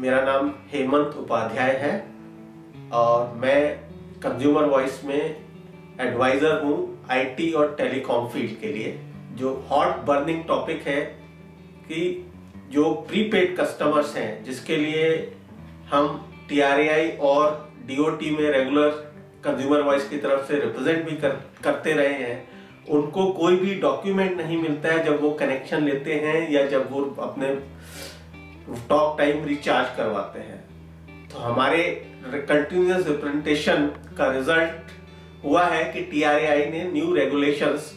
मेरा नाम हेमंत उपाध्याय है और मैं कंज्यूमर वॉइस में एडवाइजर हूँ आईटी और टेलीकॉम फील्ड के लिए। जो हॉट बर्निंग टॉपिक है कि जो प्रीपेड कस्टमर्स हैं जिसके लिए हम TRAI और DOT में रेगुलर कंज्यूमर वॉइस की तरफ से रिप्रेजेंट भी करते रहे हैं, उनको कोई भी डॉक्यूमेंट नहीं मिलता है जब वो कनेक्शन लेते हैं या जब वो अपने टॉक टाइम रिचार्ज करवाते हैं। तो हमारे कंटिन्यूअस रिप्रेजेंटेशन का रिजल्ट हुआ है कि TRAI ने न्यू रेगुलेशंस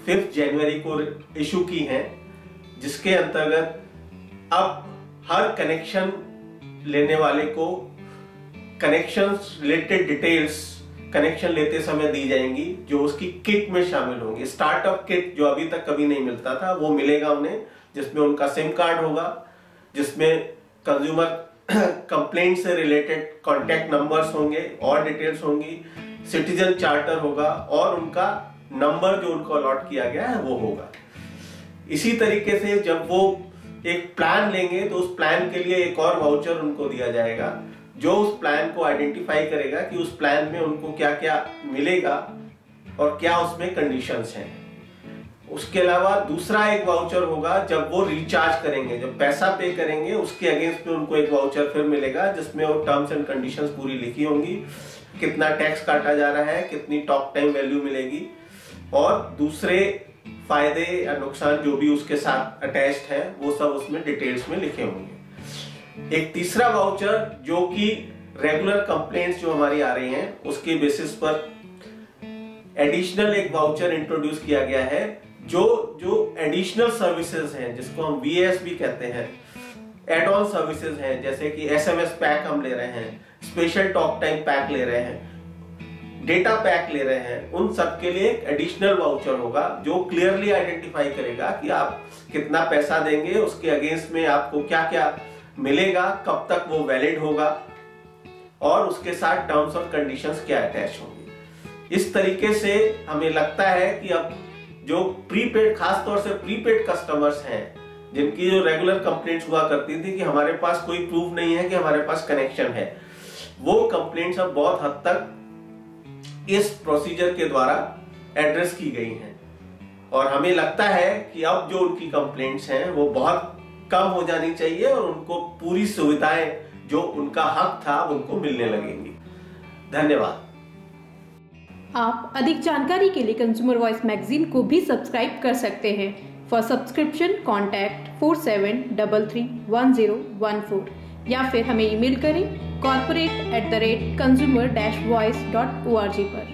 5 जनवरी को इशू की हैं, जिसके अंतर्गत अब हर कनेक्शन लेने वाले को कनेक्शन रिलेटेड डिटेल्स कनेक्शन लेते समय दी जाएंगी, जो उसकी किट में शामिल होंगी। स्टार्टअप किट जो अभी तक कभी नहीं मिलता था वो मिलेगा उन्हें, जिसमें उनका सिम कार्ड होगा, जिसमें कंज्यूमर कंप्लेंट से रिलेटेड कॉन्टैक्ट नंबर्स होंगे और डिटेल्स होंगी, सिटीजन चार्टर होगा और उनका नंबर जो उनको अलॉट किया गया है वो होगा। इसी तरीके से जब वो एक प्लान लेंगे तो उस प्लान के लिए एक और वाउचर उनको दिया जाएगा, जो उस प्लान को आइडेंटिफाई करेगा कि उस प्लान में उनको क्या क्या मिलेगा और क्या उसमें कंडीशंस हैं। उसके अलावा दूसरा एक वाउचर होगा जब वो रिचार्ज करेंगे, जब पैसा पे करेंगे उसके अगेंस्ट में उनको एक वाउचर फिर मिलेगा, जिसमें वो टर्म्स एंड कंडीशंस पूरी लिखी होंगी, कितना टैक्स काटा जा रहा है, कितनी टॉक टाइम वैल्यू मिलेगी और दूसरे फायदे या नुकसान जो भी उसके साथ अटैच्ड है वो सब उसमें डिटेल्स में लिखे होंगे। एक तीसरा वाउचर जो कि रेगुलर कंप्लेंट्स जो हमारी आ रही हैं उसके बेसिस पर एडिशनल एक वाउचर इंट्रोड्यूस किया गया है, जो एडिशनल सर्विसेज हैं जिसको हम VAS भी कहते हैं, एड ऑन सर्विसेज हैं, जैसे कि SMS पैक हम ले रहे हैं, स्पेशल टॉक टाइम पैक ले रहे हैं, डेटा पैक ले रहे हैं, उन सब के लिए एक एडिशनल वाउचर होगा जो क्लियरली आइडेंटिफाई करेगा कि आप कितना पैसा देंगे, उसके अगेंस्ट में आपको क्या क्या मिलेगा, कब तक वो वैलिड होगा और उसके साथ टर्म्स और कंडीशंस क्या अटैच होंगी। इस तरीके से हमें लगता है कि अब जो प्रीपेड, खासतौर से प्रीपेड कस्टमर्स हैं जिनकी जो रेगुलर कंप्लेंट्स हुआ करती थी कि हमारे पास कोई प्रूफ नहीं है कि हमारे पास कनेक्शन है, वो कंप्लेंट्स अब बहुत हद तक इस प्रोसीजर के द्वारा एड्रेस की गई हैं और हमें लगता है कि अब जो उनकी कंप्लेंट्स हैं वो बहुत कम हो जानी चाहिए और उनको पूरी सुविधाएं जो उनका हक था उनको मिलने लगेंगी। धन्यवाद। आप अधिक जानकारी के लिए कंज्यूमर वॉइस मैगजीन को भी सब्सक्राइब कर सकते हैं। फॉर सब्सक्रिप्शन कॉन्टैक्ट 47331014 या फिर हमें ईमेल करें corporate@consumer-voice.org पर।